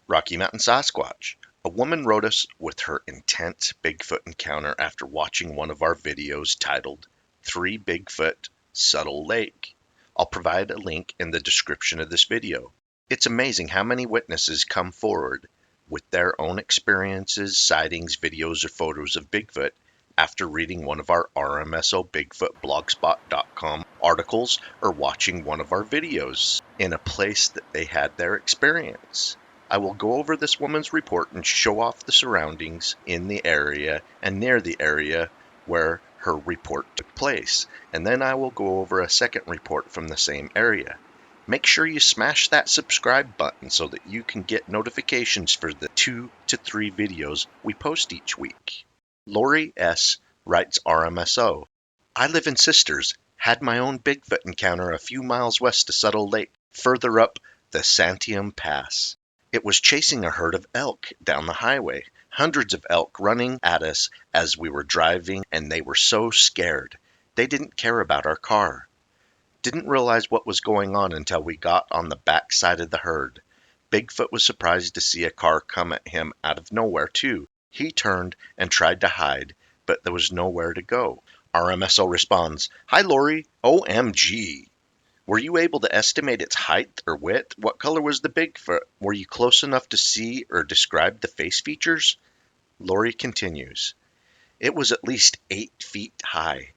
Rocky Mountain Sasquatch. A woman wrote us with her intense Bigfoot encounter after watching one of our videos titled 3 Bigfoot, Suttle Lake. I'll provide a link in the description of this video. It's amazing how many witnesses come forward with their own experiences, sightings, videos, or photos of Bigfoot after reading one of our RMSO Bigfoot blogspot.com articles or watching one of our videos in a place that they had their experience. I will go over this woman's report and show off the surroundings in the area and near the area where her report took place, and then I will go over a second report from the same area. Make sure you smash that subscribe button so that you can get notifications for the 2 to 3 videos we post each week. Lori S. writes RMSO. I live in Sisters, had my own Bigfoot encounter a few miles west of Suttle Lake, further up the Santiam Pass. It was chasing a herd of elk down the highway, hundreds of elk running at us as we were driving, and they were so scared. They didn't care about our car. Didn't realize what was going on until we got on the back side of the herd. Bigfoot was surprised to see a car come at him out of nowhere, too. He turned and tried to hide, but there was nowhere to go. RMSO responds, Hi Lori, OMG. Were you able to estimate its height or width? What color was the Bigfoot? Were you close enough to see or describe the face features? Lori continues, It was at least 8 feet high,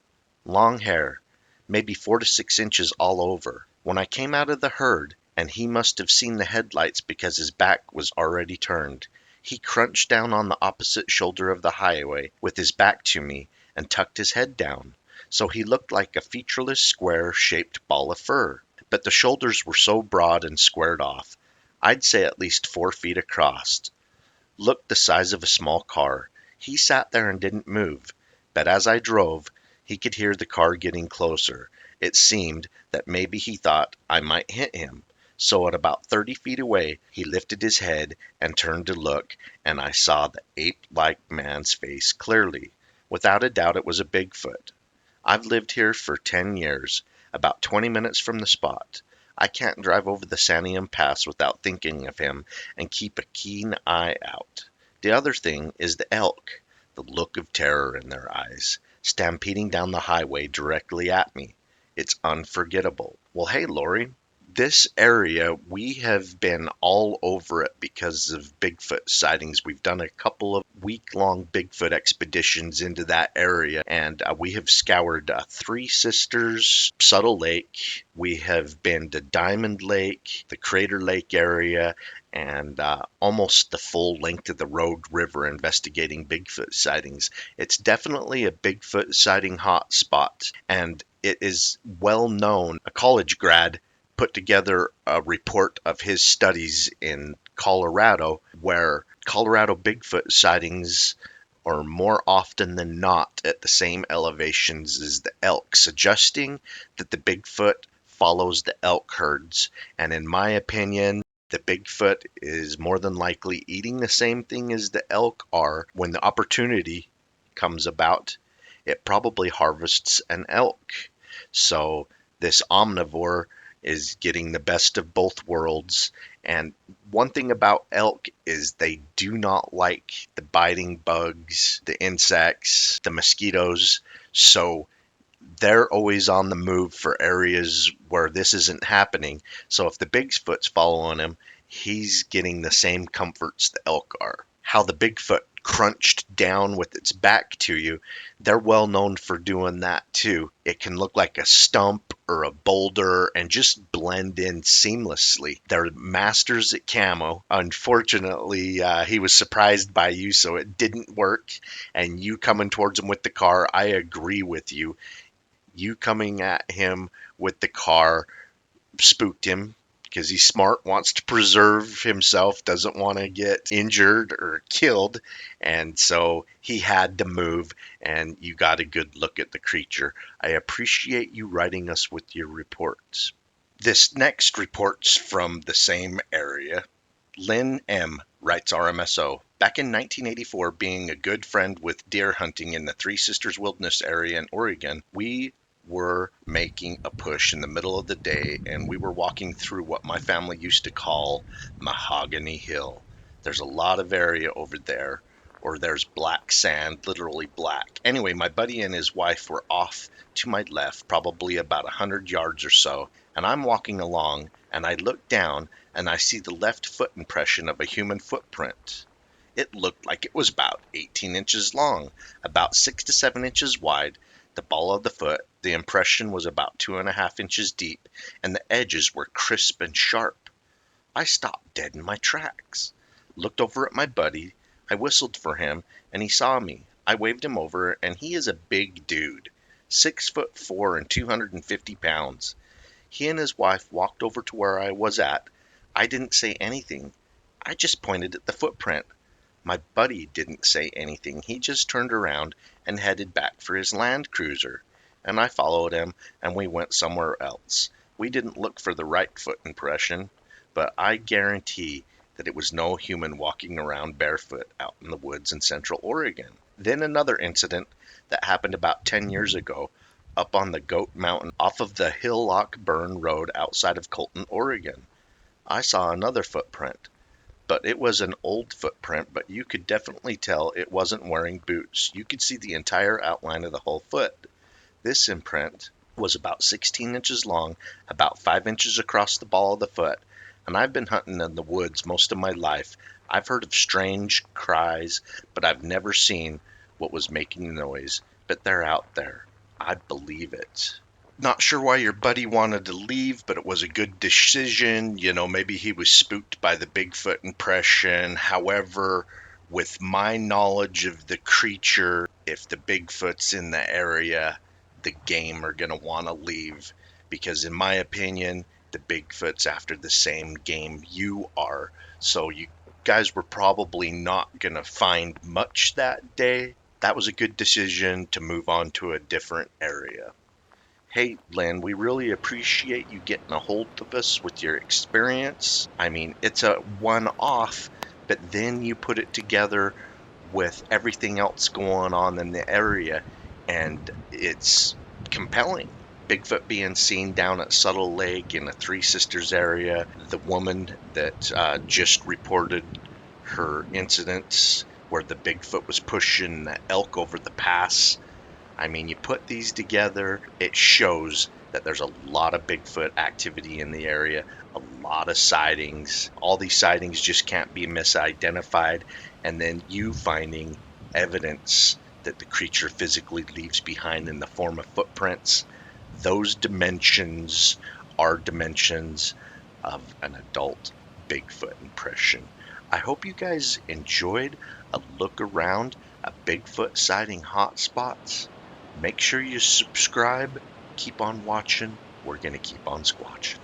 long hair, maybe 4 to 6 inches all over. When I came out of the herd, and he must have seen the headlights because his back was already turned, he crunched down on the opposite shoulder of the highway with his back to me and tucked his head down. So he looked like a featureless square-shaped ball of fur, but the shoulders were so broad and squared off, I'd say at least 4 feet across. Looked the size of a small car. He sat there and didn't move, but as I drove, he could hear the car getting closer. It seemed that maybe he thought I might hit him. So at about 30 feet away, he lifted his head and turned to look, and I saw the ape-like man's face clearly. Without a doubt, it was a Bigfoot. I've lived here for 10 years, about 20 minutes from the spot. I can't drive over the Santiam Pass without thinking of him and keep a keen eye out. The other thing is the elk, the look of terror in their eyes, stampeding down the highway directly at me. It's unforgettable. Well, hey, Lori. This area, we have been all over it because of Bigfoot sightings. We've done a couple of week-long Bigfoot expeditions into that area, and we have scoured Three Sisters, Suttle Lake. We have been to Diamond Lake, the Crater Lake area, and almost the full length of the Road River investigating Bigfoot sightings. It's definitely a Bigfoot sighting hotspot, and it is well known. A college grad put together a report of his studies in Colorado, where Colorado Bigfoot sightings are more often than not at the same elevations as the elk, suggesting that the Bigfoot follows the elk herds. And in my opinion, the Bigfoot is more than likely eating the same thing as the elk are. When the opportunity comes about, it probably harvests an elk. So this omnivore is getting the best of both worlds. And one thing about elk is they do not like the biting bugs, the insects, the mosquitoes. So they're always on the move for areas where this isn't happening. So if the Bigfoot's following him, he's getting the same comforts the elk are. How the Bigfoot crunched down with its back to you, they're well known for doing that too. It can look like a stump or a boulder and just blend in seamlessly. They're masters at camo. Unfortunately, he was surprised by you, so it didn't work. And you coming towards him with the car, I agree with you. You coming at him with the car spooked him, because he's smart, wants to preserve himself, doesn't want to get injured or killed, and so he had to move, and you got a good look at the creature. I appreciate you writing us with your reports. This next report's from the same area. Lynn M. writes RMSO. Back in 1984, being a good friend with deer hunting in the Three Sisters Wilderness area in Oregon, we were making a push in the middle of the day, and we were walking through what my family used to call Mahogany Hill. There's a lot of area over there, or there's black sand, literally black. Anyway, my buddy and his wife were off to my left, probably about 100 yards or so, and I'm walking along, and I look down, and I see the left foot impression of a human footprint. It looked like it was about 18 inches long, about 6 to 7 inches wide. The ball of the foot, the impression was about 2.5 inches deep, and the edges were crisp and sharp. I stopped dead in my tracks, looked over at my buddy. I whistled for him, and he saw me. I waved him over, and he is a big dude, 6'4" and 250 pounds. He and his wife walked over to where I was at. I didn't say anything. I just pointed at the footprint. My buddy didn't say anything. He just turned around and headed back for his Land Cruiser, and I followed him, and we went somewhere else. We didn't look for the right foot impression, but I guarantee that it was no human walking around barefoot out in the woods in Central Oregon. Then another incident that happened about 10 years ago up on the Goat Mountain off of the Hillock Burn Road outside of Colton, Oregon. I saw another footprint, but it was an old footprint, but you could definitely tell it wasn't wearing boots. You could see the entire outline of the whole foot. This imprint was about 16 inches long, about 5 inches across the ball of the foot, and I've been hunting in the woods most of my life. I've heard of strange cries, but I've never seen what was making the noise. But they're out there. I believe it. Not sure why your buddy wanted to leave, but it was a good decision. Maybe he was spooked by the Bigfoot impression. However, with my knowledge of the creature, if the Bigfoot's in the area, the game are going to want to leave. Because in my opinion, the Bigfoot's after the same game you are. So you guys were probably not going to find much that day. That was a good decision to move on to a different area. Hey, Lynn, we really appreciate you getting a hold of us with your experience. I mean, it's a one-off, but then you put it together with everything else going on in the area, and it's compelling. Bigfoot being seen down at Suttle Lake in the Three Sisters area, the woman that just reported her incidents where the Bigfoot was pushing the elk over the pass. I mean, you put these together, it shows that there's a lot of Bigfoot activity in the area, a lot of sightings. All these sightings just can't be misidentified. And then you finding evidence that the creature physically leaves behind in the form of footprints. Those dimensions are dimensions of an adult Bigfoot impression. I hope you guys enjoyed a look around a Bigfoot sighting hotspots. Make sure you subscribe. Keep on watching. We're going to keep on squatching.